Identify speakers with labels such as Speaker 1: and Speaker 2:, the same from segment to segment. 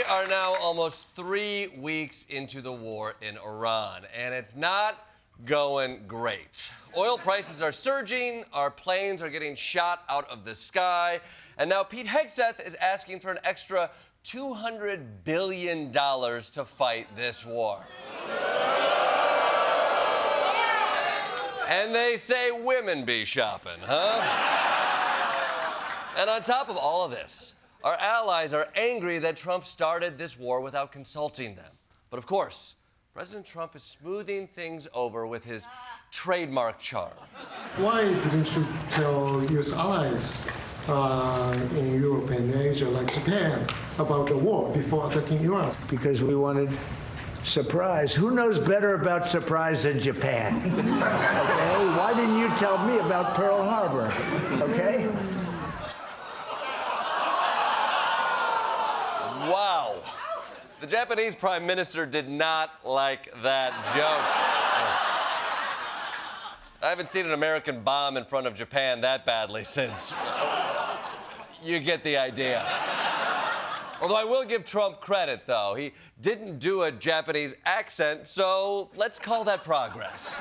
Speaker 1: are now almost 3 weeks into the war in Iran, and it's not going great. Oil prices are surging, our planes are getting shot out of the sky, and now Pete Hegseth is asking for an extra $200 billion to fight this war. And they say women be shopping, huh? And on top of all of this, our allies are angry that Trump started this war without consulting them. But of course, President Trump is smoothing things over with his trademark charm.
Speaker 2: Why didn't you tell U.S. allies in Europe and Asia, like Japan, about the war before attacking Iran?
Speaker 3: Because we wanted surprise. Who knows better about surprise than Japan? Okay? Why didn't you tell me about Pearl Harbor? Okay?
Speaker 1: Wow. The Japanese Prime Minister did not like that joke. I haven't seen an American bomb in front of Japan that badly since. You get the idea. Although I will give Trump credit, though. He didn't do a Japanese accent, so let's call that progress.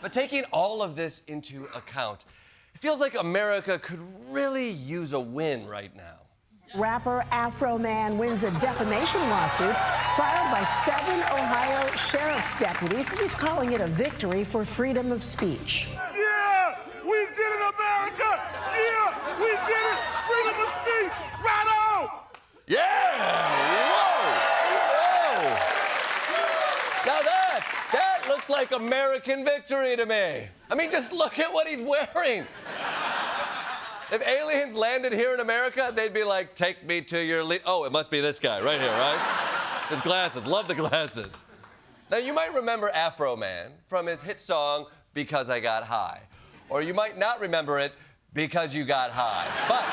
Speaker 1: But taking all of this into account, it feels like America could really use a win right now.
Speaker 4: Rapper Afroman wins a defamation lawsuit filed by 7 Ohio sheriff's deputies. He's calling it a victory for freedom of speech.
Speaker 5: Yeah, we did it, America! Yeah, we did it! Freedom of speech! Right on!
Speaker 1: Yeah! Whoa! Whoa! Now that looks like American victory to me. I mean, just look at what he's wearing. If aliens landed here in America, they'd be like, take me to your oh, it must be this guy right here, right? His glasses, love the glasses. Now, you might remember Afroman from his hit song, Because I Got High. Or you might not remember it because you got high. But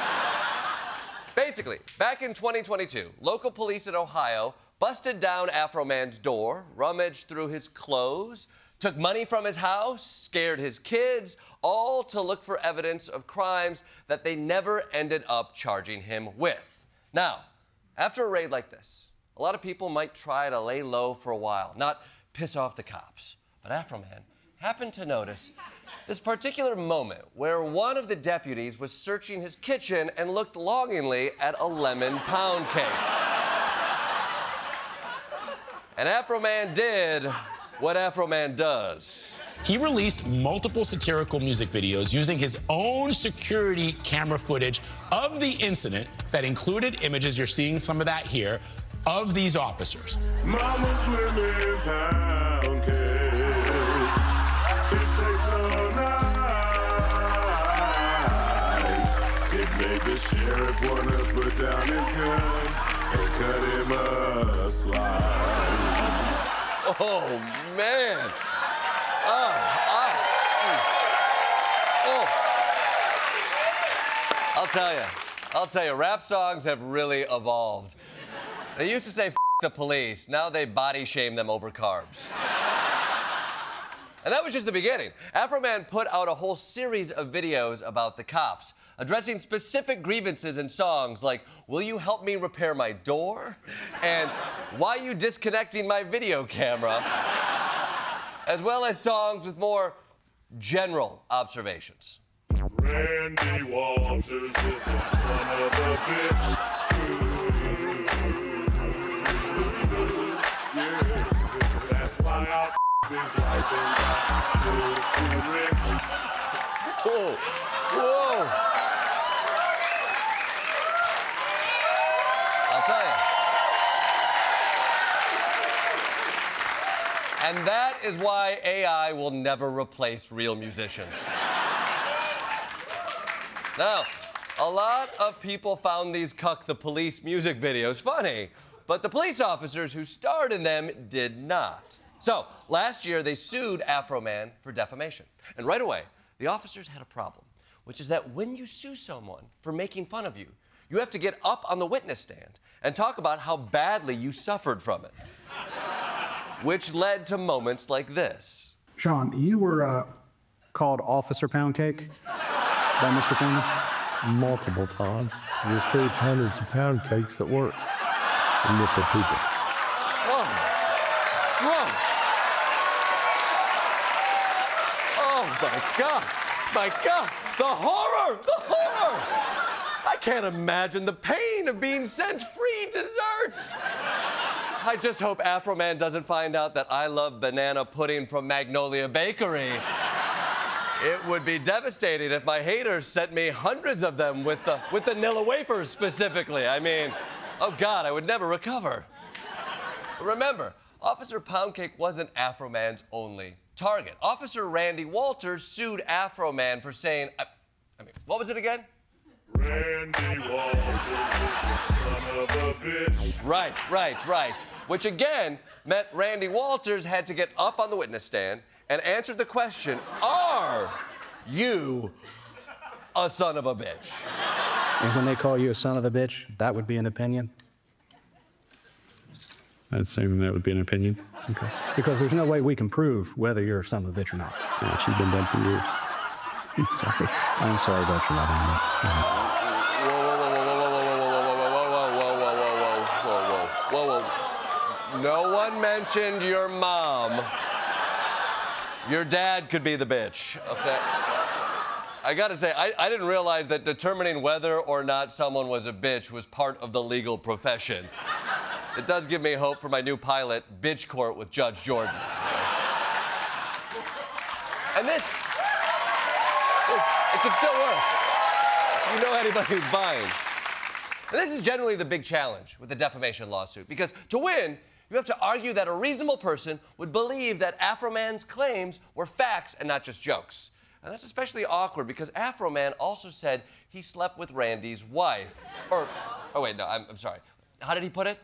Speaker 1: basically, back in 2022, local police in Ohio busted down Afroman's door, rummaged through his clothes, took money from his house, scared his kids, all to look for evidence of crimes that they never ended up charging him with. Now, after a raid like this, a lot of people might try to lay low for a while, not piss off the cops. But Afroman happened to notice this particular moment where one of the deputies was searching his kitchen and looked longingly at a lemon pound cake. And Afroman did what Afroman does.
Speaker 6: He released multiple satirical music videos using his own security camera footage of the incident that included images, you're seeing some of that here, of these officers.
Speaker 5: Mama's lemon pound cake. It tastes so nice. It made the sheriff wanna put down his gun and cut him a slice.
Speaker 1: Oh, man. I'll tell you, rap songs have really evolved. They used to say, F the police. Now they body shame them over carbs. And that was just the beginning. Afroman put out a whole series of videos about the cops, addressing specific grievances in songs like, will you help me repair my door? And why you disconnecting my video camera? As well as songs with more general observations.
Speaker 5: Randy Walters is the son of a bitch. Yeah, that's why I his wife and got too rich.
Speaker 1: Whoa, whoa. I'll tell you. And that is why AI will never replace real musicians. Now, a lot of people found these Cuck the Police music videos funny, but the police officers who starred in them did not. So, last year, they sued Afroman for defamation. And right away, the officers had a problem, which is that when you sue someone for making fun of you, you have to get up on the witness stand and talk about how badly you suffered from it. Which led to moments like this.
Speaker 7: Sean, you were called Officer Pound Cake by Mr. Foreman?
Speaker 8: Multiple times. Received hundreds of pound cakes at work.
Speaker 3: and with the people.
Speaker 1: Whoa. Whoa. Oh, my God. My God. The horror. The horror. I can't imagine the pain of being sent free desserts. I just hope Afroman doesn't find out that I love banana pudding from Magnolia Bakery. It would be devastating if my haters sent me hundreds of them with the vanilla wafers specifically. I mean, oh God, I would never recover. Remember, Officer Poundcake wasn't Afroman's only target. Officer Randy Walters sued Afroman for saying, I mean, what was it again?
Speaker 5: Randy Walters is the son of a bitch.
Speaker 1: Right. Which again meant Randy Walters had to get up on the witness stand and answer the question, are you a son of a bitch?
Speaker 7: And when they call you a son of a bitch, that would be an opinion?
Speaker 8: I'd say that would be an opinion.
Speaker 7: Okay. Because there's no way we can prove whether you're a son of a bitch or not.
Speaker 8: Yeah, she's been dead for years.
Speaker 7: Sorry. I'm sorry about your loving me.
Speaker 1: Whoa. No one mentioned your mom. Your dad could be the bitch, okay? I gotta say, I didn't realize that determining whether or not someone was a bitch was part of the legal profession. It does give me hope for my new pilot, Bitch Court with Judge Jordan. And it can still work. You know anybody who's buying. And this is generally the big challenge with the defamation lawsuit, because to win, you have to argue that a reasonable person would believe that Afroman's claims were facts and not just jokes. And that's especially awkward because Afroman also said he slept with Randy's wife. Oh wait, no, I'm sorry. How did he put it?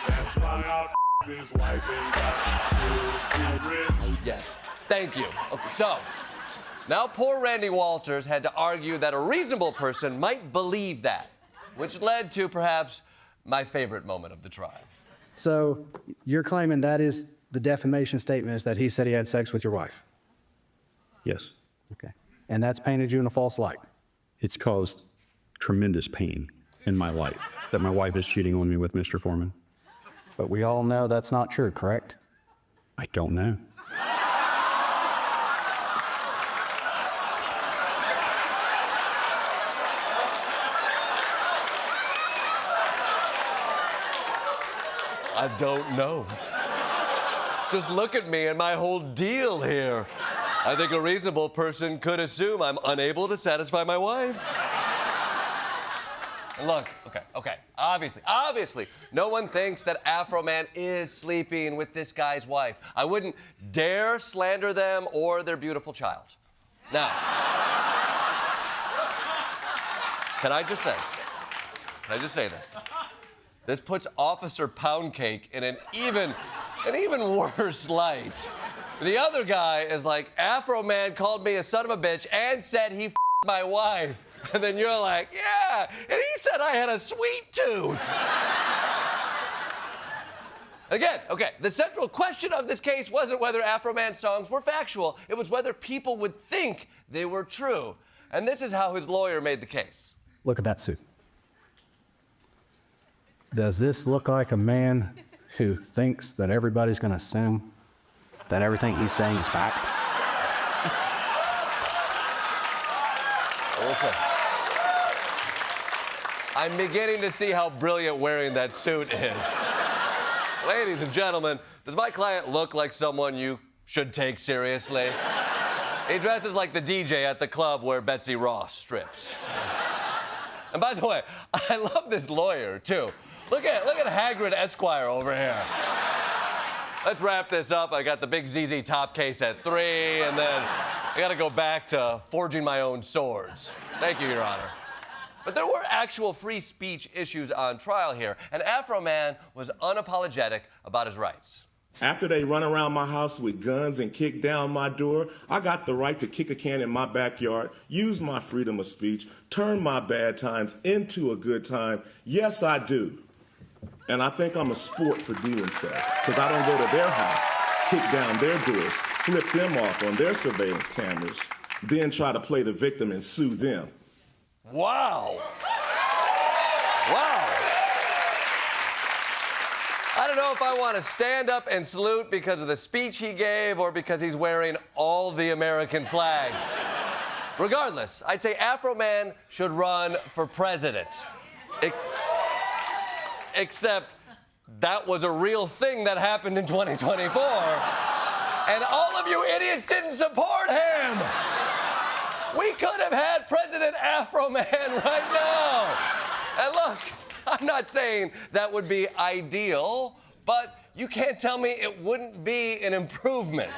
Speaker 5: That's why I his wife ain't got rich.
Speaker 1: Yes, thank you. Okay, so, now poor Randy Walters had to argue that a reasonable person might believe that, which led to perhaps my favorite moment of the trial.
Speaker 7: So you're claiming that is the defamation statement is that he said he had sex with your wife?
Speaker 8: Yes.
Speaker 7: Okay. And that's painted you in a false light?
Speaker 8: It's caused tremendous pain in my life that my wife is cheating on me with Mr. Foreman.
Speaker 7: But we all know that's not true, correct?
Speaker 8: I don't know.
Speaker 1: I don't know. Just look at me and my whole deal here. I think a reasonable person could assume I'm unable to satisfy my wife. And look, okay, obviously, no one thinks that Afroman is sleeping with this guy's wife. I wouldn't dare slander them or their beautiful child. Now, can I just say this? This puts Officer Poundcake in an even worse light. The other guy is like, Afroman called me a son of a bitch and said he f***ed my wife. And then you're like, yeah, and he said I had a sweet tooth. Again, okay, the central question of this case wasn't whether Afroman's songs were factual. It was whether people would think they were true. And this is how his lawyer made the case.
Speaker 7: Look at that suit. Does this look like a man who thinks that everybody's going to assume that everything he's saying is fact?
Speaker 1: Listen, I'm beginning to see how brilliant wearing that suit is. Ladies and gentlemen, does my client look like someone you should take seriously? He dresses like the DJ at the club where Betsy Ross strips. And by the way, I love this lawyer, too. Look at Hagrid Esquire over here. Let's wrap this up. I got the big ZZ Top case at 3, and then I gotta go back to forging my own swords. Thank you, Your Honor. But there were actual free speech issues on trial here, and Afroman was unapologetic about his rights.
Speaker 9: After they run around my house with guns and kick down my door, I got the right to kick a can in my backyard, use my freedom of speech, turn my bad times into a good time. Yes, I do. And I think I'm a sport for doing so, because I don't go to their house, kick down their doors, flip them off on their surveillance cameras, then try to play the victim and sue them.
Speaker 1: Wow. I don't know if I want to stand up and salute because of the speech he gave or because he's wearing all the American flags. Regardless, I'd say Afroman should run for president. Except that was a real thing that happened in 2024. And all of you idiots didn't support him. We could have had President Afroman right now. And look, I'm not saying that would be ideal, but you can't tell me it wouldn't be an improvement.